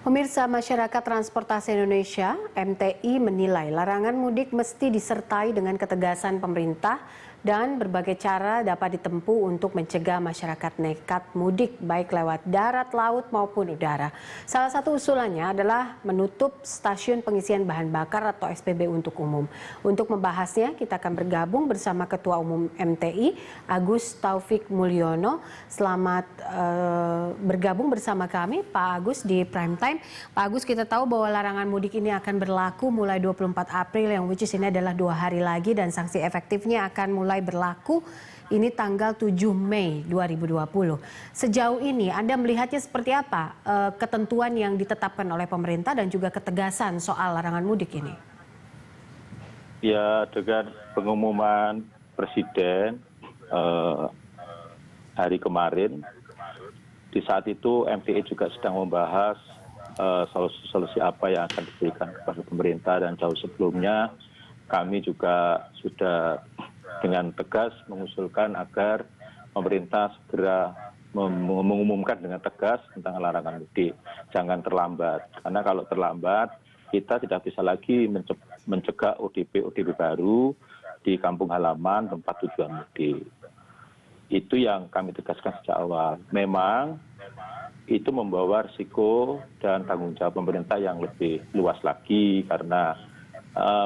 Pemirsa, Masyarakat Transportasi Indonesia (MTI) menilai larangan mudik mesti disertai dengan ketegasan pemerintah dan berbagai cara dapat ditempuh untuk mencegah masyarakat nekat mudik baik lewat darat, laut maupun udara. Salah satu usulannya adalah menutup stasiun pengisian bahan bakar atau SPB untuk umum. Untuk membahasnya, kita akan bergabung bersama Ketua Umum MTI, Agus Taufik Mulyono. Selamat bergabung bersama kami, Pak Agus, di Prime Time. Pak Agus, kita tahu bahwa larangan mudik ini akan berlaku mulai 24 April yang which is ini adalah 2 hari lagi dan sanksi efektifnya akan mulai berlaku ini tanggal 7 Mei 2020. Sejauh ini Anda melihatnya seperti apa ketentuan yang ditetapkan oleh pemerintah dan juga ketegasan soal larangan mudik ini? Ya, dengan pengumuman Presiden hari kemarin, di saat itu MTI juga sedang membahas solusi-solusi apa yang akan diberikan kepada pemerintah, dan jauh sebelumnya kami juga sudah dengan tegas mengusulkan agar pemerintah segera mengumumkan dengan tegas tentang larangan mudik. Jangan terlambat, karena kalau terlambat kita tidak bisa lagi mencegah ODP baru di kampung halaman tempat tujuan mudik. Itu yang kami tegaskan sejak awal. Memang itu membawa risiko dan tanggung jawab pemerintah yang lebih luas lagi, karena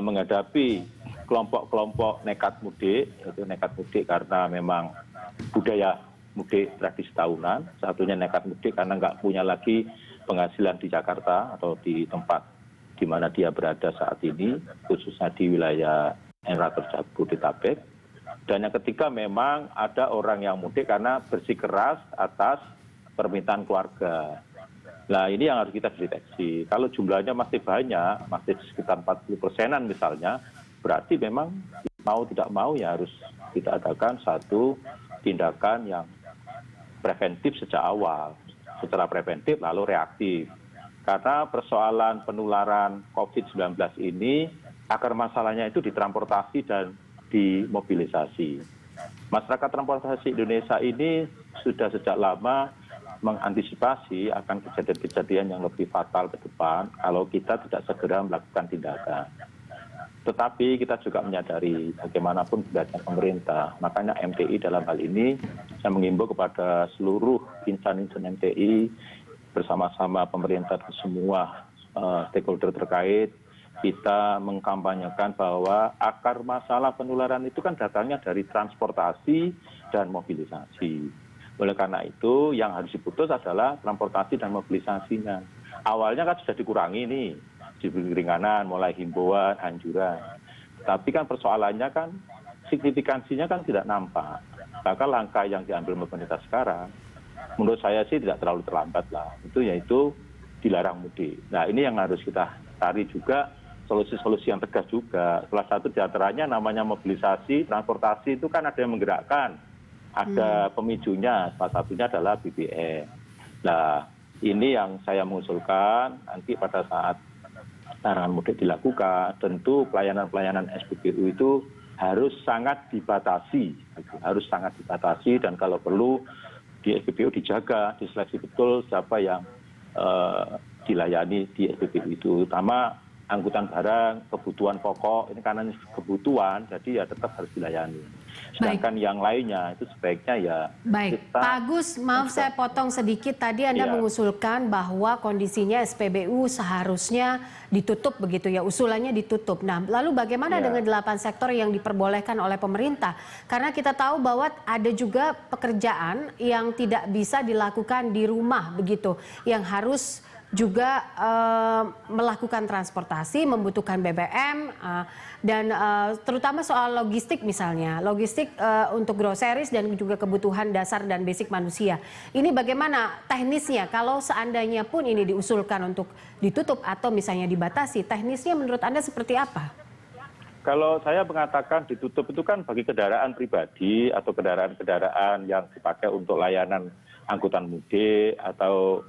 menghadapi kelompok-kelompok nekat mudik, yaitu nekat mudik karena memang budaya mudik tradisi tahunan, satunya nekat mudik karena nggak punya lagi penghasilan di Jakarta atau di tempat di mana dia berada saat ini, khususnya di wilayah Enrater Jabodetabek. Dan yang ketiga, memang ada orang yang mudik karena bersikeras atas permintaan keluarga. Nah, ini yang harus kita deteksi. Kalau jumlahnya masih banyak, masih sekitar 40%-an misalnya, berarti memang mau tidak mau ya harus kita adakan satu tindakan yang preventif sejak awal. Secara preventif lalu reaktif. Karena persoalan penularan COVID-19 ini, akar masalahnya itu di transportasi dan di mobilisasi. Masyarakat transportasi Indonesia ini sudah sejak lama mengantisipasi akan kejadian-kejadian yang lebih fatal ke depan kalau kita tidak segera melakukan tindakan. Tetapi kita juga menyadari bagaimanapun kebijakan pemerintah, makanya MTI dalam hal ini saya mengimbau kepada seluruh insan-insan MTI bersama-sama pemerintah dan semua stakeholder terkait, kita mengkampanyekan bahwa akar masalah penularan itu kan datangnya dari transportasi dan mobilisasi. Oleh karena itu yang harus diputus adalah transportasi dan mobilisasinya. Awalnya kan sudah dikurangi nih, diberi keringanan, mulai himbauan, anjuran. Tapi kan persoalannya kan signifikansinya kan tidak nampak. Maka langkah yang diambil pemerintah sekarang, menurut saya sih tidak terlalu terlambat lah. Itu yaitu dilarang mudik. Nah, ini yang harus kita cari juga solusi-solusi yang tegas juga. Salah satu diantaranya namanya mobilisasi, transportasi itu kan ada yang menggerakkan. Ada pemicunya, salah satunya adalah BBM. Nah, ini yang saya mengusulkan nanti pada saat larangan mudik dilakukan, tentu pelayanan-pelayanan SPBU itu harus sangat dibatasi, dan kalau perlu di SPBU dijaga, diseleksi betul siapa yang dilayani di SPBU itu, terutama angkutan barang, kebutuhan pokok, ini karena kebutuhan, jadi ya tetap harus dilayani. Sedangkan yang lainnya itu sebaiknya ya. Baik, Pak Agus, maaf saya potong sedikit. Tadi Anda mengusulkan bahwa kondisinya SPBU seharusnya ditutup begitu ya, usulannya ditutup. Nah, lalu bagaimana dengan 8 sektor yang diperbolehkan oleh pemerintah? Karena kita tahu bahwa ada juga pekerjaan yang tidak bisa dilakukan di rumah begitu, yang harus juga melakukan transportasi, membutuhkan BBM, dan terutama soal logistik misalnya, logistik untuk groceries dan juga kebutuhan dasar dan basic manusia. Ini bagaimana teknisnya kalau seandainya pun ini diusulkan untuk ditutup atau misalnya dibatasi, teknisnya menurut Anda seperti apa? Kalau saya mengatakan ditutup itu kan bagi kendaraan pribadi atau kendaraan-kendaraan yang dipakai untuk layanan angkutan mudik atau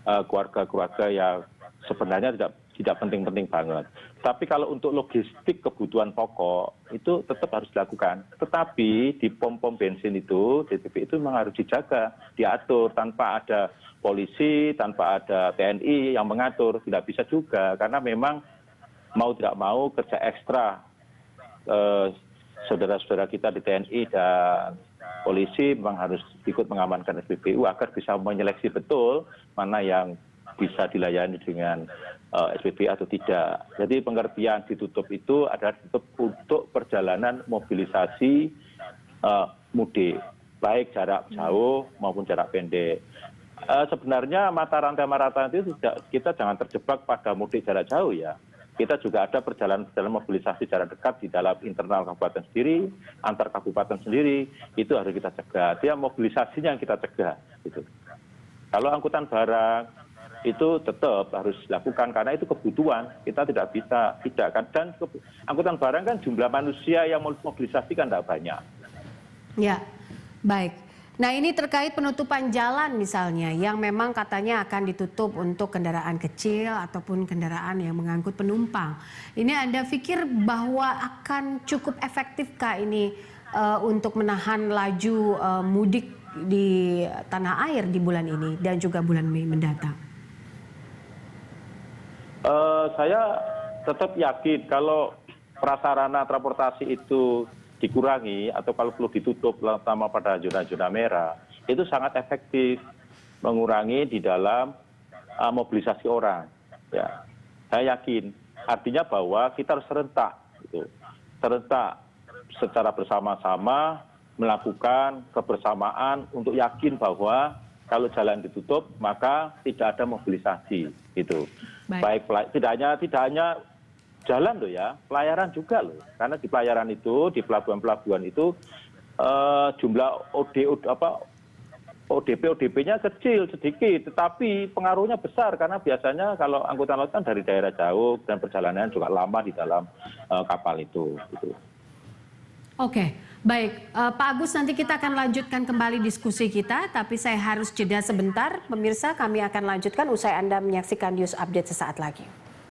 keluarga-keluarga yang sebenarnya tidak penting-penting banget. Tapi kalau untuk logistik kebutuhan pokok itu tetap harus dilakukan. Tetapi di pom-pom bensin itu, di TPI itu memang harus dijaga, diatur tanpa ada polisi, tanpa ada TNI yang mengatur. Tidak bisa juga karena memang mau tidak mau kerja ekstra saudara-saudara kita di TNI dan polisi memang harus ikut mengamankan SPBU agar bisa menyeleksi betul mana yang bisa dilayani dengan SPBU atau tidak. Jadi pengertian ditutup itu adalah ditutup untuk perjalanan mobilisasi mudik, baik jarak jauh maupun jarak pendek. Sebenarnya mata rantai itu kita jangan terjebak pada mudik jarak jauh ya. Kita juga ada perjalanan mobilisasi jarak dekat di dalam internal kabupaten sendiri, antar kabupaten sendiri, itu harus kita cegah. Dia mobilisasinya yang kita cegah. Gitu. Kalau angkutan barang itu tetap harus dilakukan karena itu kebutuhan. Kita tidak bisa tidak kan. Dan angkutan barang kan jumlah manusia yang mobilisasi kan tidak banyak. Ya, baik. Nah ini terkait penutupan jalan misalnya yang memang katanya akan ditutup untuk kendaraan kecil ataupun kendaraan yang mengangkut penumpang. Ini Anda pikir bahwa akan cukup efektifkah ini untuk menahan laju mudik di tanah air di bulan ini dan juga bulan Mei mendatang? Saya tetap yakin kalau prasarana transportasi itu dikurangi atau kalau perlu ditutup terutama pada zona-zona merah itu sangat efektif mengurangi di dalam mobilisasi orang. Ya, saya yakin artinya bahwa kita harus serentak, gitu. Serentak secara bersama-sama melakukan kebersamaan untuk yakin bahwa kalau jalan ditutup maka tidak ada mobilisasi, gitu. Baik tidak hanya jalan loh ya, pelayaran juga loh. Karena di pelayaran itu, di pelabuhan-pelabuhan itu jumlah ODP-nya kecil sedikit, tetapi pengaruhnya besar karena biasanya kalau angkutan laut kan dari daerah jauh dan perjalanan juga lama di dalam kapal itu. Gitu. Oke, baik. Pak Agus, nanti kita akan lanjutkan kembali diskusi kita, tapi saya harus jeda sebentar. Pemirsa, kami akan lanjutkan usai Anda menyaksikan News Update sesaat lagi.